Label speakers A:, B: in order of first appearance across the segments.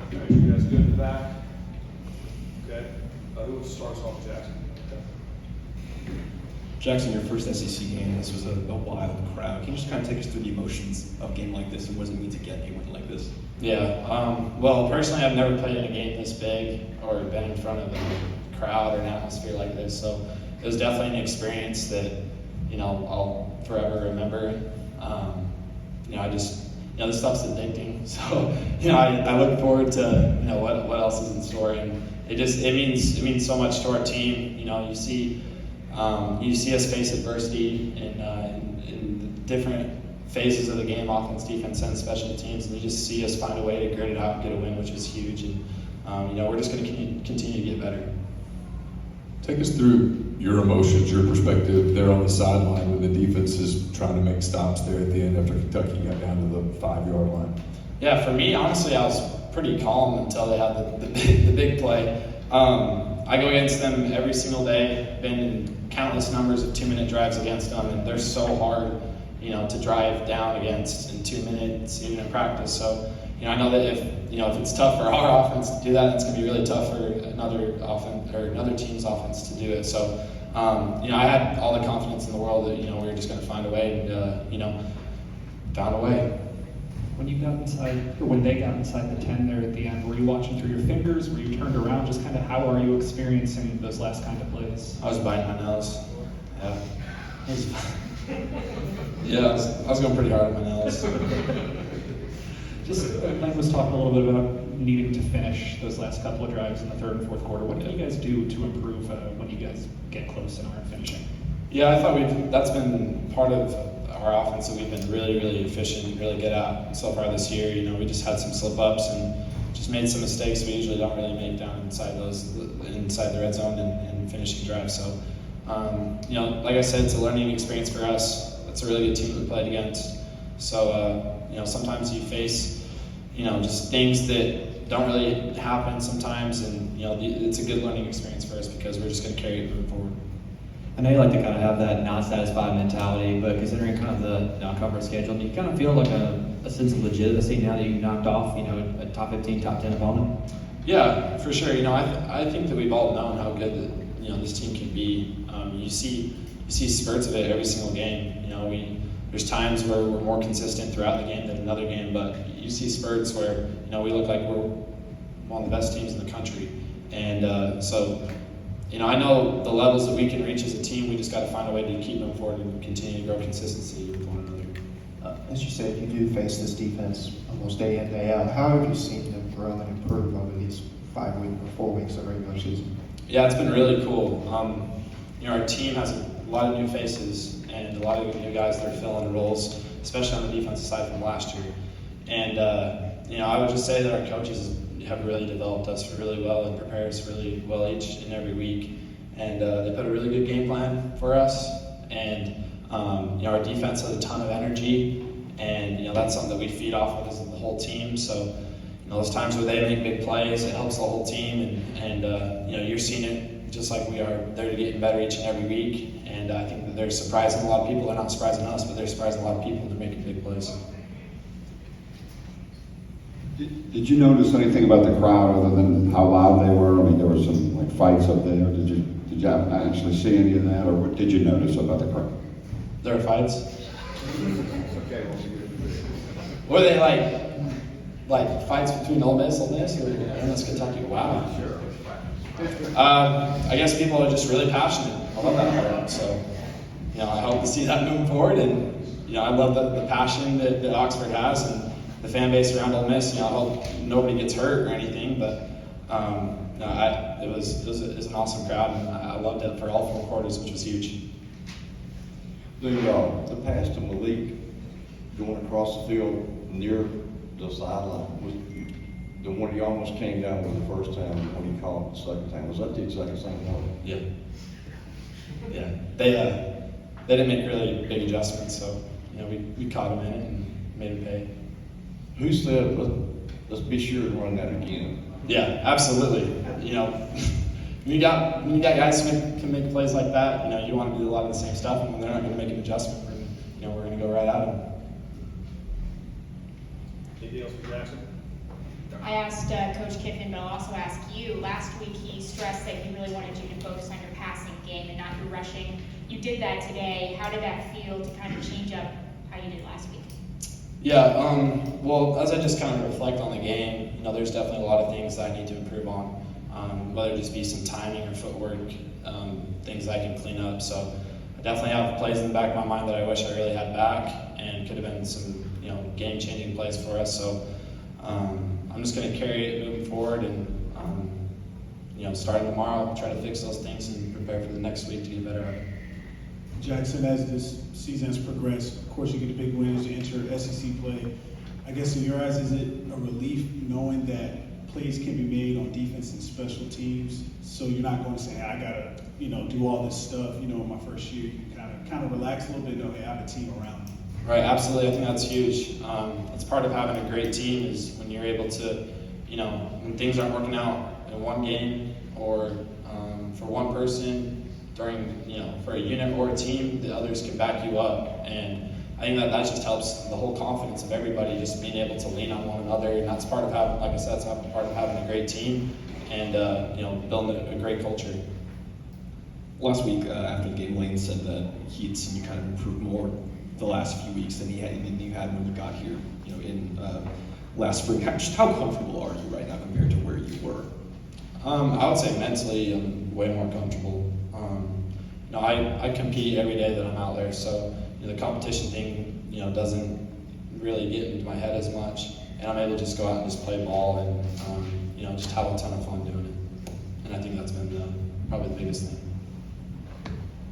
A: Okay, you guys good in the back? Okay. Who will start us off, Jackson?
B: Jaxson, your first SEC game, this was a wild crowd. Can you just kind of take us through the emotions of a game like this and what does it mean to get a win like this?
C: Yeah, well, personally, I've never played in a game this big or been in front of a crowd or an atmosphere like this. So it was definitely an experience that, I'll forever remember. This stuff's addicting. So, I look forward to, what else is in store. And it means so much to our team. You see us face adversity in different phases of the game, offense, defense, and special teams, and you just see us find a way to grit it out and get a win, which is huge. And we're just going to continue to get better.
D: Take us through your emotions, your perspective there on the sideline when the defense is trying to make stops there at the end after Kentucky got down to the 5-yard line.
C: Yeah, for me, honestly, I was pretty calm until they had the big play. I go against them every single day. Been in countless numbers of 2-minute drives against them, and they're so hard, to drive down against in 2 minutes, even in practice. So, I know that if it's tough for our offense to do that, it's going to be really tough for another team's offense to do it. So, I had all the confidence in the world that we were just going to find a way, and found a way.
E: When you got inside, or when they got inside the 10 there at the end, were you watching through your fingers? Were you turned around? Just kind of how are you experiencing those last kind of plays?
C: I was biting my nails. Yeah. I was going pretty hard on my nails.
E: Just Mike was talking a little bit about needing to finish those last couple of drives in the third and fourth quarter. What do you guys do to improve when you guys get close and aren't finishing?
C: Yeah, I thought that's been part of our offense that we've been really, really efficient and really good at so far this year. We just had some slip-ups and just made some mistakes we usually don't really make down inside the red zone and finishing drives. So, like I said, it's a learning experience for us. It's a really good team we played against. So, sometimes you face, just things that don't really happen sometimes, and it's a good learning experience for us because we're just going to carry it moving forward.
F: I know you like to kind of have that not satisfied mentality, but considering kind of the non-conference schedule, do you kind of feel like a sense of legitimacy now that you knocked off, a top 15, top 10 opponent?
C: Yeah, for sure. I think that we've all known how good this team can be. You see spurts of it every single game. There's times where we're more consistent throughout the game than another game, but you see spurts where we look like we're one of the best teams in the country, and so. I know the levels that we can reach as a team. We just got to find a way to keep moving forward and continue to grow consistency with one another.
G: As you said, you do face this defense almost day in, day out. How have you seen them grow and improve over these 5 weeks or 4 weeks of regular season?
C: Yeah, it's been really cool. Our team has a lot of new faces and a lot of new guys that are filling roles, especially on the defensive side from last year. And I would just say that our coaches have really developed us really well and prepare us really well each and every week. And they put a really good game plan for us. And our defense has a ton of energy, and that's something that we feed off of as the whole team. So those times where they make big plays, it helps the whole team. And you're seeing it just like we are. They're getting better each and every week. And I think that they're surprising a lot of people. They're not surprising us, but they're surprising a lot of people. They're making big plays.
H: Did you notice anything about the crowd other than how loud they were? I mean, there were some fights up there. Did you actually see any of that, or what did you notice about the crowd?
C: There were fights.
A: Okay.
C: Were they like fights between Ole Miss or MS Kentucky? Wow.
A: Sure.
C: I guess people are just really passionate. I love that part. So, I hope to see that moving forward, and I love the passion that Oxford has and the fan base around Ole Miss. I hope nobody gets hurt or anything, but it was an awesome crowd, and I loved it for all 4 quarters, which was huge.
I: The pass to Malik going across the field near the sideline was the one he almost came down with the first time, and when he caught the second time. Was that the exact same one?
C: Yeah. Yeah. They didn't make really big adjustments, so we caught him in it and made him pay.
I: Who said, let's be sure to run that again?
C: Yeah, absolutely. When you got guys who can make plays like that, you want to do a lot of the same stuff, and when they're not going to make an adjustment, we're going to go right at them.
A: Anything else for Jackson?
J: I asked Coach Kiffin, but I'll also ask you. Last week he stressed that he really wanted you to focus on your passing game and not your rushing. You did that today. How did that feel to kind of change up how you did last week?
C: Yeah, well, as I just kind of reflect on the game, you know, there's definitely a lot of things that I need to improve on, whether it just be some timing or footwork, things I can clean up. So I definitely have plays in the back of my mind that I wish I really had back, and could have been some, you know, game-changing plays for us. So I'm just going to carry it moving forward, and you know, starting tomorrow, try to fix those things and prepare for the next week to get better at it.
K: Jaxson, as this season has progressed, of course you get the big wins, you enter SEC play. I guess in your eyes, is it a relief knowing that plays can be made on defense and special teams, so you're not going to say, hey, I gotta, you know, do all this stuff, you know, in my first year? You can kind of relax a little bit, know, hey, I have a team around me.
C: Right, absolutely. I think that's huge. It's part of having a great team is when you're able to, you know, when things aren't working out in one game or for one person during, you know, for a unit or a team, the others can back you up. And I think that just helps the whole confidence of everybody, just being able to lean on one another. And that's part of having, like I said, that's part of having a great team and, you know, building a great culture.
B: Last week after the game, Lane said that he had seen you kind of improve more the last few weeks than you had when you got here, you know, in last spring. How comfortable are you right now compared to where you were?
C: I would say mentally I'm way more comfortable. You know, I compete every day that I'm out there, so you know, the competition thing, you know, doesn't really get into my head as much, and I'm able to just go out and just play ball and you know, just have a ton of fun doing it. And I think that's been probably the biggest thing.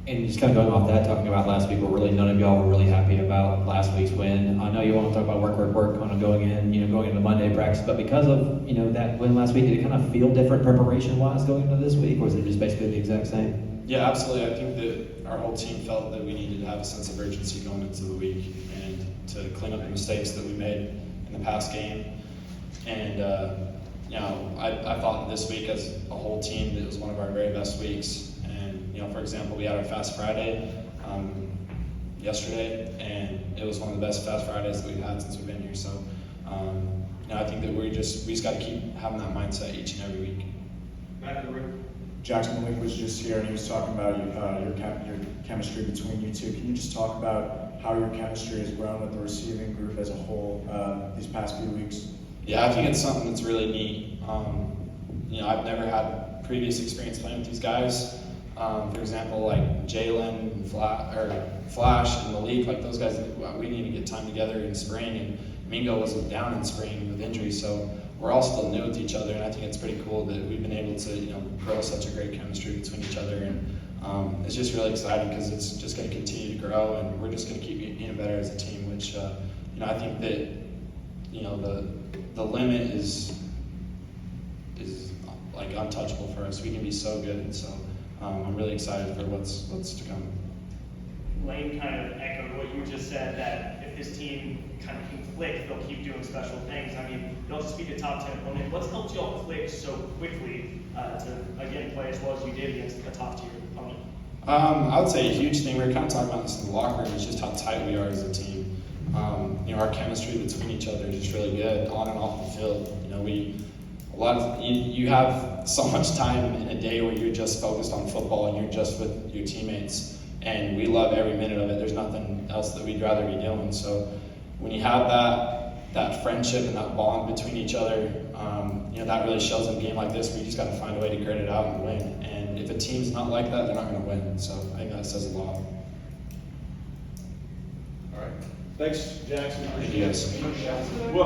F: And just kind of going off that, talking about last week, where really none of y'all were really happy about last week's win. I know you want to talk about work, kind of going into Monday practice, but because of, you know, that win last week, did it kind of feel different preparation-wise going into this week, or was it just basically the exact same?
C: Yeah, absolutely. I think that our whole team felt that we needed to have a sense of urgency going into the week and to clean up the mistakes that we made in the past game. And you know, I thought this week as a whole team that it was one of our very best weeks. You know, for example, we had our Fast Friday yesterday, and it was one of the best Fast Fridays that we've had since we've been here. So, you know, I think that we just got to keep having that mindset each and every week.
A: Back to Rick.
L: Jaxson Malik was just here, and he was talking about your chemistry between you two. Can you just talk about how your chemistry has grown with the receiving group as a whole these past few weeks?
C: Yeah, I think it's something that's really neat. You know, I've never had previous experience playing with these guys. For example, like Jalen and Flash and Malik, like those guys, we need to get time together in spring, and Mingo wasn't down in spring with injury, so we're all still new with each other, and I think it's pretty cool that we've been able to, you know, grow such a great chemistry between each other, and it's just really exciting because it's just going to continue to grow, and we're just going to keep getting better as a team, which, you know, I think that, you know, the limit is like untouchable for us. We can be so good, and so I'm really excited for what's to come.
M: Lane kind of echoed what you just said, that if this team kind of can click, they'll keep doing special things. I mean, they'll just be the top 10 opponent. What's helped y'all click so quickly to, again, play as well as you did against a top-tier opponent?
C: I would say a huge thing, we were kind of talking about this in the locker room, is just how tight we are as a team. You know, our chemistry between each other is just really good, on and off the field. You know, you have so much time in a day where you're just focused on football and you're just with your teammates, and we love every minute of it. There's nothing else that we'd rather be doing. So when you have that friendship and that bond between each other, you know, that really shows in a game like this where you just got to find a way to grit it out and win. And if a team's not like that, they're not going to win. So I think that says a lot.
A: All right. Thanks, Jaxson.
C: Thank you guys.
A: Well,